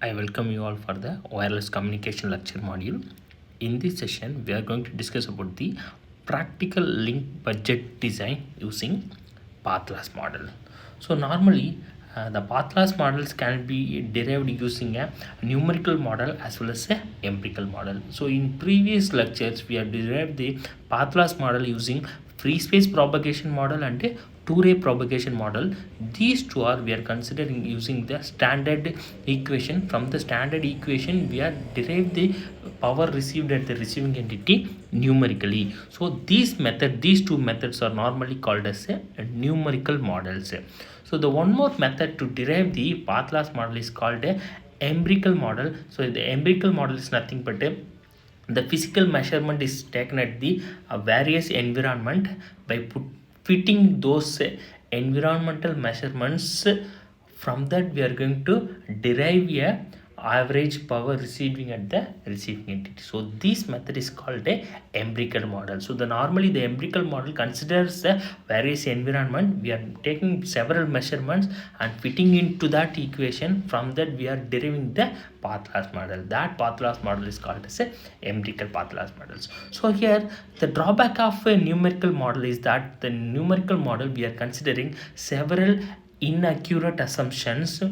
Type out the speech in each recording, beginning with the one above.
I welcome you all for the wireless communication lecture module. In this session, we are going to discuss about the practical link budget design using path loss model. So normally, the path loss models can be derived using a numerical model as well as a empirical model. So in previous lectures, we have derived the path loss model using free space propagation model and a two-ray propagation model. These two are we are considering using the standard equation. From the standard equation we are derived the power received at the receiving entity numerically. So these two methods are normally called as a numerical models. So the one more method to derive the path loss model is called a empirical model. So the empirical model is nothing but the physical measurement is taken at the various environment by fitting those environmental measurements. From that we are going to derive a average power receiving at the receiving entity. So this method is called a empirical model. So normally the empirical model considers the various environment. We are taking several measurements and fitting into that equation. From that we are deriving the path loss model. That path loss model is called as a empirical path loss models. So here the drawback of a numerical model is that the numerical model we are considering several inaccurate assumptions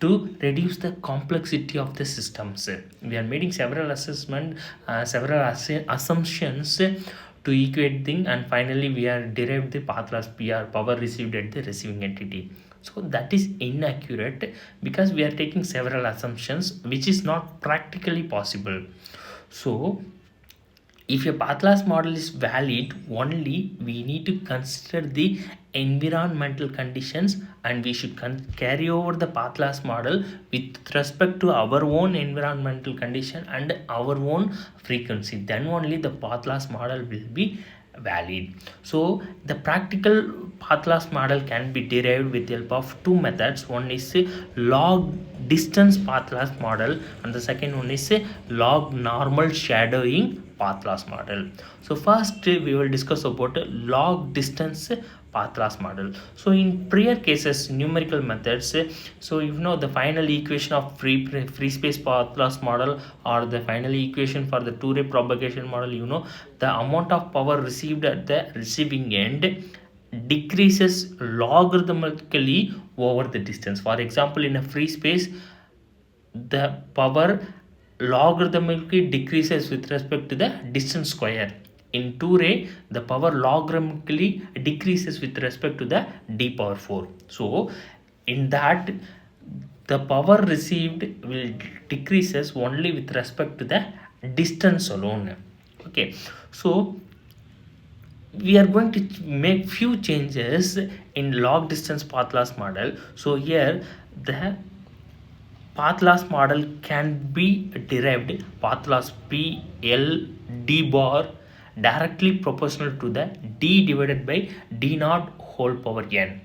to reduce the complexity of the systems. We are making several assumptions to equate thing, and finally we are derived the path loss PR power received at the receiving entity. So that is inaccurate because we are taking several assumptions which is not practically possible. So if a path loss model is valid, only we need to consider the environmental conditions, and we should carry over the path loss model with respect to our own environmental condition and our own frequency. Then only the path loss model will be valid. So the practical path loss model can be derived with the help of two methods. One is a log distance path loss model and the second one is a log normal shadowing path loss model. So first we will discuss about log distance path loss model. So in prior cases numerical methods, so you know the final equation of free space path loss model or the final equation for the two-ray propagation model, you know the amount of power received at the receiving end decreases logarithmically over the distance. For example, in a free space the power logarithmically decreases with respect to the distance square. In two-ray the power logarithmically decreases with respect to the d power 4. So in that the power received will decreases only with respect to the distance alone. Okay, so we are going to make few changes in log distance path loss model. So here the path loss model can be derived path loss P L D bar directly proportional to the d divided by d naught whole power n.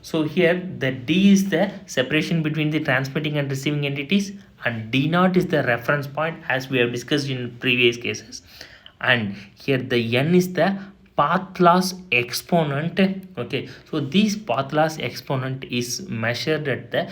So here the d is the separation between the transmitting and receiving entities, and d naught is the reference point as we have discussed in previous cases, and here the n is the path loss exponent. Okay, so this path loss exponent is measured at the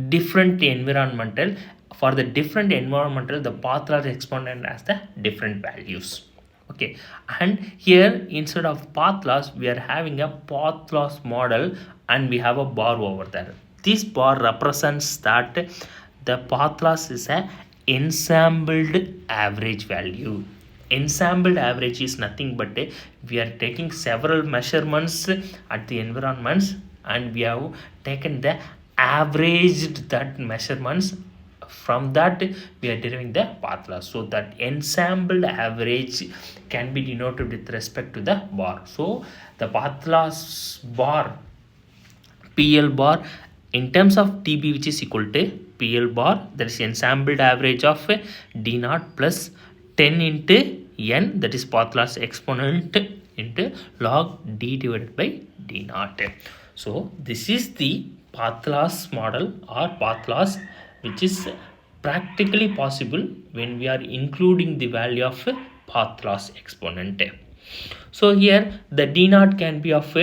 different environmental. For the different environmental the path loss exponent has the different values. Okay, and here instead of path loss we are having a path loss model and we have a bar over there. This bar represents that the path loss is a ensembled average value. Ensembled average is nothing but we are taking several measurements at the environments and we have taken the averaged that measurements. From that we are deriving the path loss. So that ensembled average can be denoted with respect to the bar. So the path loss bar PL bar in terms of TB, which is equal to PL bar, that is ensembled average of D naught plus 10 into n, that is path loss exponent into log d divided by d naught. So this is the path loss model or path loss which is practically possible when we are including the value of path loss exponent. So here the d naught can be of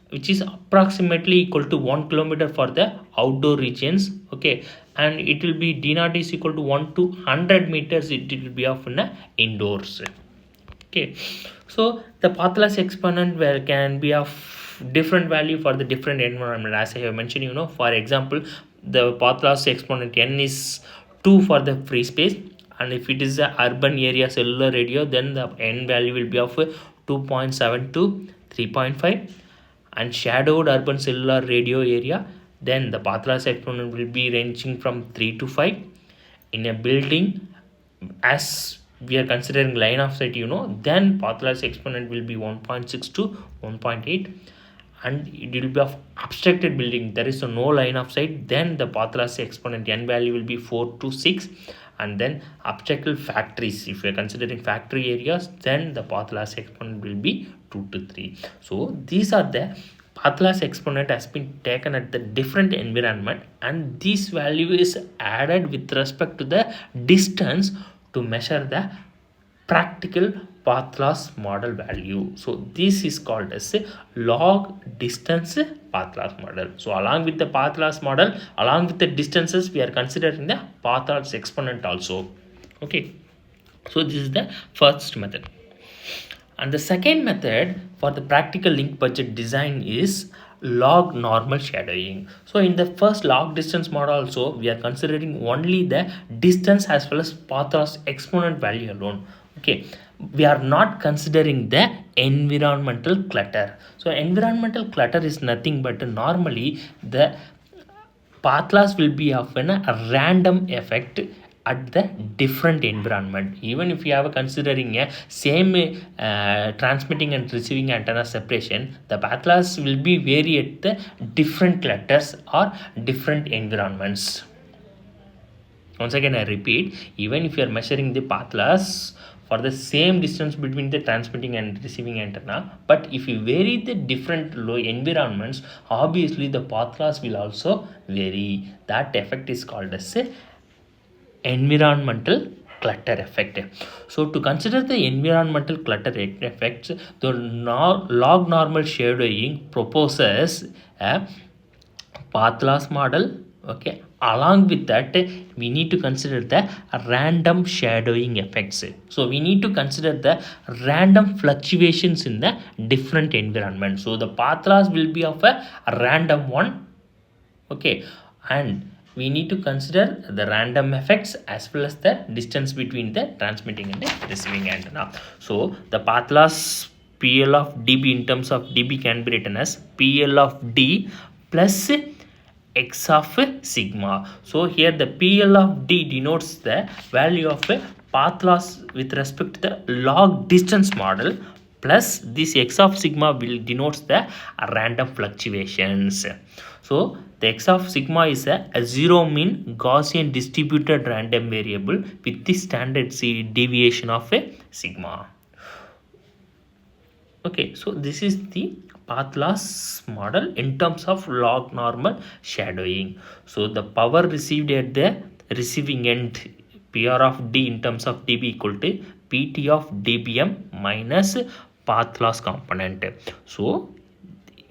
which is approximately equal to 1 kilometer for the outdoor regions. Okay, and it will be d naught is equal to 1 to 100 meters, it will be of indoors. Okay, so the path loss exponent where can be of different value for the different environment, as I have mentioned. For example, the path loss exponent n is 2 for the free space, and if it is a urban area cellular radio, then the n value will be of 2.7 to 3.5, and shadowed urban cellular radio area, then the path loss exponent will be ranging from 3 to 5. In a building, as we are considering line of sight, then path loss exponent will be 1.6 to 1.8. And it will be of obstructed building, there is no line of sight, then the path loss exponent n value will be 4 to 6. And then obstructed factories, if we are considering factory areas, then the path loss exponent will be 2 to 3. So these are the path loss exponent has been taken at the different environment, and this value is added with respect to the distance to measure the practical path loss model value. So this is called as a log distance path loss model. So along with the path loss model, along with the distances, we are considering the path loss exponent also. Okay, so this is the first method. And the second method for the practical link budget design is log normal shadowing. So in the first log distance model also, we are considering only the distance as well as path loss exponent value alone. Okay, we are not considering the environmental clutter. So environmental clutter is nothing but normally the path loss will be of a random effect at the different environment. Even if you have considering a same transmitting and receiving antenna separation, the path loss will be vary at the different clusters or different environments. Once again I repeat, even if you are measuring the path loss for the same distance between the transmitting and receiving antenna, but if you vary the different low environments, obviously the path loss will also vary. That effect is called as a environmental clutter effect. So to consider the environmental clutter effects, the log normal shadowing proposes a path loss model. Okay, along with that we need to consider the random shadowing effects. So we need to consider the random fluctuations in the different environment. So the path loss will be of a random one. Okay, and we need to consider the random effects as well as the distance between the transmitting and the receiving antenna. So the path loss PL of dB in terms of dB can be written as PL of D plus X of sigma. So here the PL of D denotes the value of a path loss with respect to the log distance model, plus this X of sigma will denotes the random fluctuations. So the X of sigma is a zero mean Gaussian distributed random variable with the standard deviation of a sigma. Okay, so this is the path loss model in terms of log normal shadowing. So the power received at the receiving end, PR of D in terms of dB equal to PT of dBm minus path loss component. So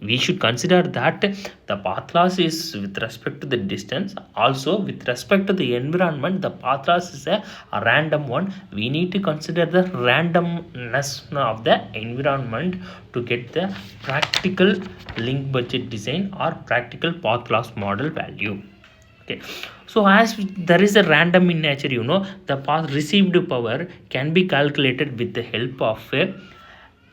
we should consider that the path loss is with respect to the distance, also with respect to the environment the path loss is a random one. We need to consider the randomness of the environment to get the practical link budget design or practical path loss model value. Okay, so as there is a random in nature, the path received power can be calculated with the help of a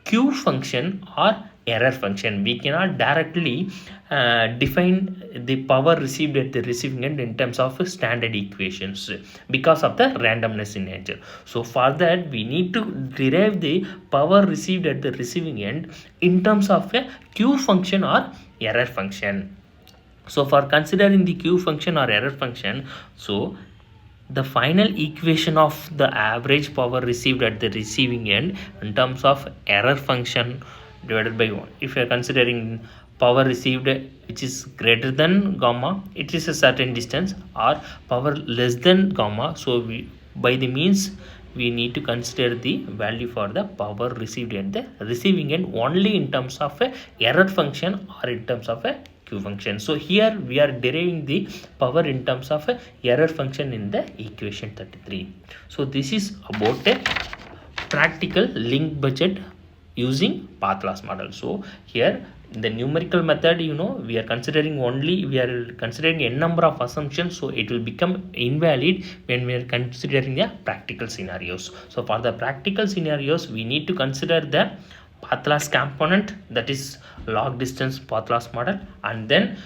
Q function or error function. We cannot directly define the power received at the receiving end in terms of standard equations because of the randomness in nature. So for that we need to derive the power received at the receiving end in terms of a Q function or error function. So for considering the Q function or error function, so the final equation of the average power received at the receiving end in terms of error function divided by 1. If you are considering power received which is greater than gamma, it is a certain distance, or power less than gamma, so we by the means we need to consider the value for the power received at the receiving end only in terms of a error function or in terms of a Q function. So here we are deriving the power in terms of a error function in the equation 33. So this is about a practical link budget using path loss model. So here the numerical method, we are considering n number of assumptions, so it will become invalid when we are considering the practical scenarios. So for the practical scenarios, we need to consider the path loss component, that is log distance path loss model. And then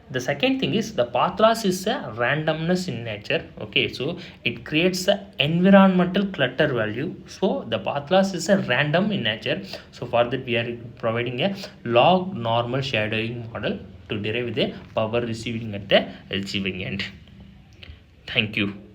the second thing is the path loss is a randomness in nature. Okay, so it creates a environmental clutter value. So the path loss is a random in nature. So for that we are providing a log normal shadowing model to derive the power receiving at the receiving end. Thank you.